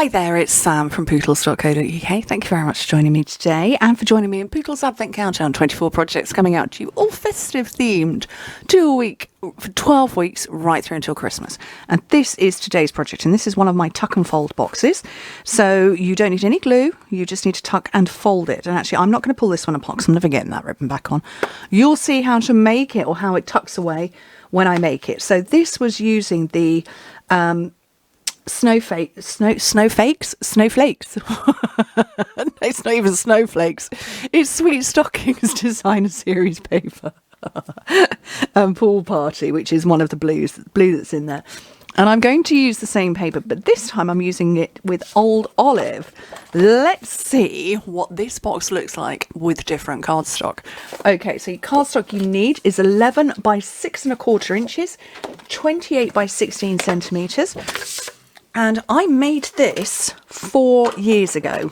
Hi there, it's Sam from Pootles.co.uk. Thank you very much for joining me today and for joining me in Pootles Advent Countdown. 24 projects coming out to you, all festive themed, 2 a week for 12 weeks right through until Christmas. And this is today's project, and this is one of my tuck and fold boxes. So you don't need any glue, you just need to tuck and fold it. And actually, I'm not going to pull this one apart because I'm never getting that ribbon back on. You'll see how to make it or how it tucks away when I make it. So this was using the snowflakes. It's not even snowflakes. It's Sweet Stockings designer series paper. Pool Party, which is one of the blue that's in there. And I'm going to use the same paper, but this time I'm using it with Old Olive. Let's see what this box looks like with different cardstock. Okay, so your cardstock you need is 11 by 6¼ inches, 28 by 16 centimetres. And I made this 4 years ago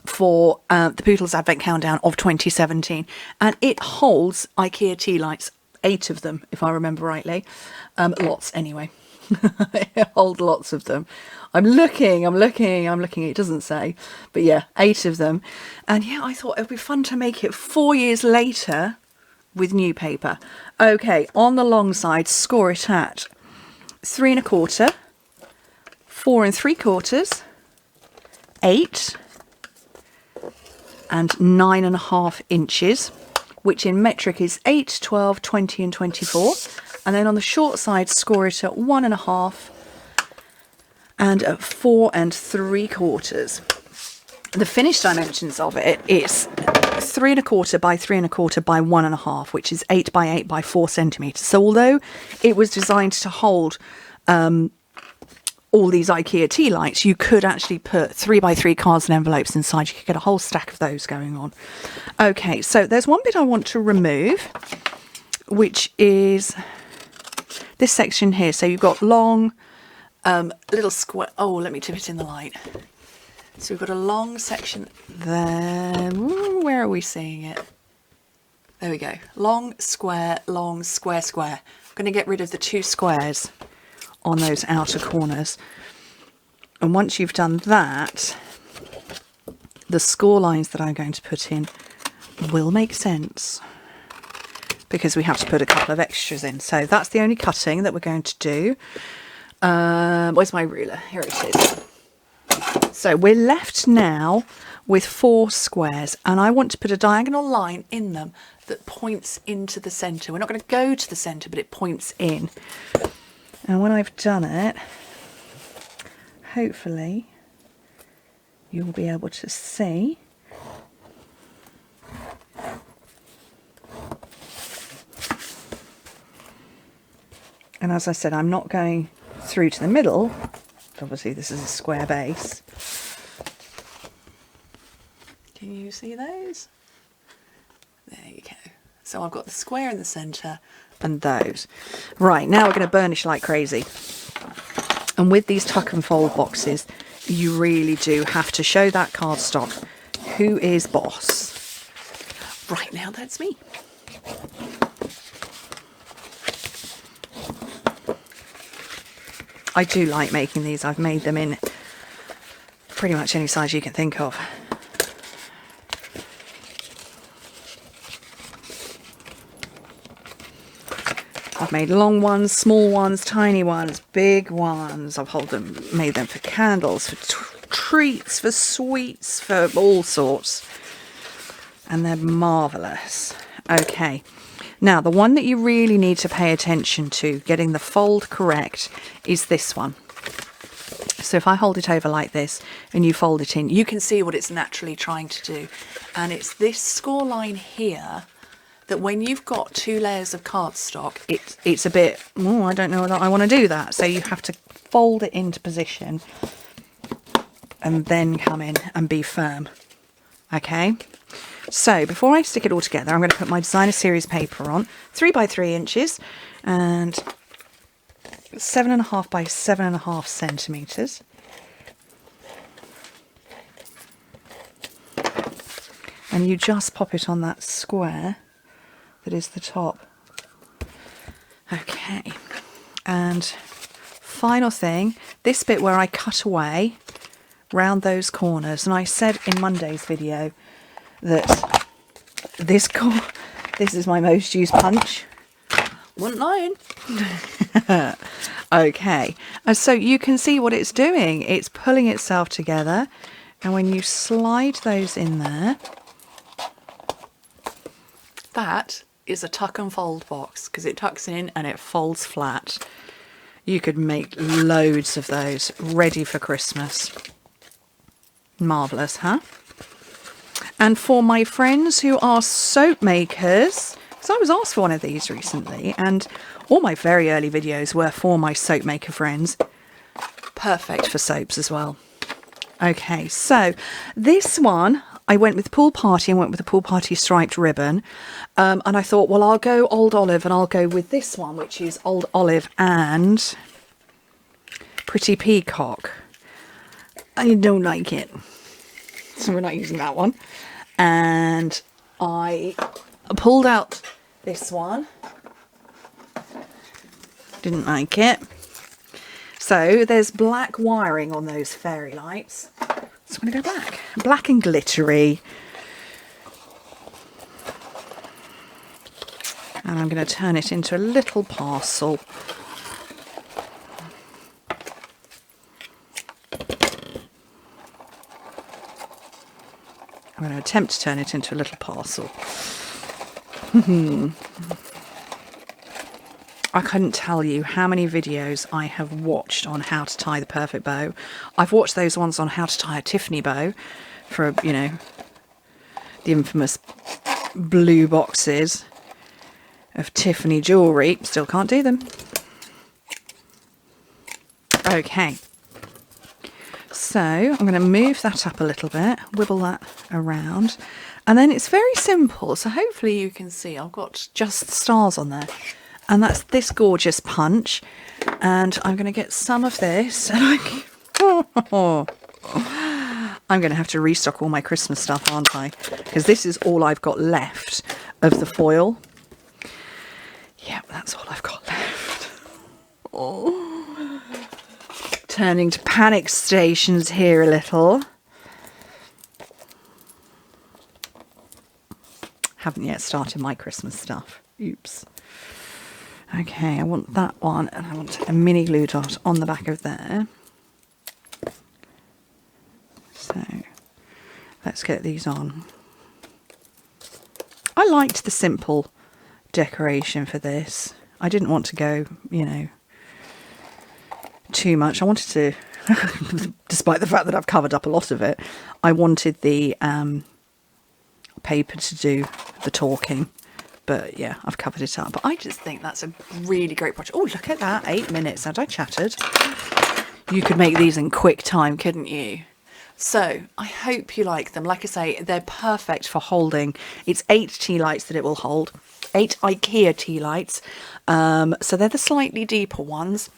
for the Pootles Advent Countdown of 2017. And it holds IKEA tea lights, 8 of them, if I remember rightly. Lots, anyway. It holds lots of them. I'm looking. It doesn't say. But yeah, 8 of them. And yeah, I thought it would be fun to make it 4 years later with new paper. Okay, on the long side, score it at 3¼ 4 3/4, 8 and 9½ inches, which in metric is 8, 12, 20 and 24. And then on the short side, score it at 1½ and at 4 3/4. The finished dimensions of it is 3¼ by 3¼ by 1½ which is 8 by 8 by 4 centimetres. So although it was designed to hold all these IKEA tea lights, you could actually put 3 by 3 cards and envelopes inside. You could get a whole stack of those going on. Okay, so there's one bit I want to remove, which is this section here. So you've got long little square. Oh, let me tip it in the light. So we've got a long section there. Ooh, where are we seeing it? There we go. Long, square, square. I'm going to get rid of the 2 squares on those outer corners. And once you've done that, the score lines that I'm going to put in will make sense, because we have to put a couple of extras in. So that's the only cutting that we're going to do. Where's my ruler? Here it is. So we're left now with 4 squares, and I want to put a diagonal line in them that points into the centre. We're not going to go to the centre, but it points in. And when I've done it, hopefully you'll be able to see. And as I said, I'm not going through to the middle. Obviously this is a square base. Can you see those? There you go. So I've got the square in the centre and those. Right, now we're going to burnish like crazy. And with these tuck and fold boxes, you really do have to show that cardstock who is boss. Right now, that's me. I do like making these. I've made them in pretty much any size you can think of. I've made long ones, small ones, tiny ones, big ones. I've made them for candles, for treats, for sweets, for all sorts. And they're marvellous. Okay, now the one that you really need to pay attention to, getting the fold correct, is this one. So if I hold it over like this and you fold it in, you can see what it's naturally trying to do. And it's this score line here that when you've got 2 layers of cardstock, it's a bit, oh, I don't know whether I want to do that. So you have to fold it into position and then come in and be firm. Okay, so before I stick it all together, I'm going to put my designer series paper on, 3 by 3 inches and 7½ by 7½ centimetres. And you just pop it on that square that is the top. Okay, and final thing, this bit where I cut away round those corners. And I said in Monday's video that this is my most used punch. Wasn't lying. Okay, and so you can see what it's doing. It's pulling itself together, and when you slide those in there, that is a tuck and fold box because it tucks in and it folds flat. You could make loads of those ready for Christmas. Marvellous, huh? And for my friends who are soap makers, because I was asked for one of these recently, and all my very early videos were for my soap maker friends. Perfect for soaps as well. Okay, so this one, I went with Pool Party and went with the Pool Party striped ribbon. And I thought, well, I'll go Old Olive and I'll go with this one, which is Old Olive and Pretty Peacock. I don't like it, so we're not using that one. And I pulled out this one. Didn't like it. So there's black wiring on those fairy lights. So I'm going to go black. Black and glittery. And I'm going to turn it into a little parcel. I'm going to attempt to turn it into a little parcel. I couldn't tell you how many videos I have watched on how to tie the perfect bow. I've watched those ones on how to tie a Tiffany bow for, you know, the infamous blue boxes of Tiffany jewellery. Still can't do them. Okay. So I'm going to move that up a little bit, wibble that around. And then it's very simple. So hopefully you can see I've got just stars on there. And that's this gorgeous punch. And I'm going to get some of this. And I'm going to have to restock all my Christmas stuff, aren't I? Because this is all I've got left of the foil. Yeah, that's all I've got left. Oh. Turning to panic stations here a little. Haven't yet started my Christmas stuff. Oops. Okay, I want that one, and I want a mini glue dot on the back of there. So, let's get these on. I liked the simple decoration for this. I didn't want to go, you know, too much. I wanted to, despite the fact that I've covered up a lot of it, I wanted the paper to do the talking. But yeah, I've covered it up. But I just think that's a really great project. Oh, look at that. 8 minutes. Had I chatted? You could make these in quick time, couldn't you? So I hope you like them. Like I say, they're perfect for holding. It's 8 tea lights that it will hold. 8 IKEA tea lights. So they're the slightly deeper ones.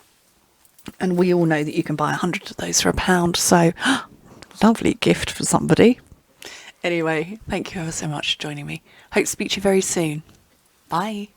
And we all know that you can buy 100 of those for £1. So lovely gift for somebody. Anyway, thank you ever so much for joining me. Hope to speak to you very soon. Bye.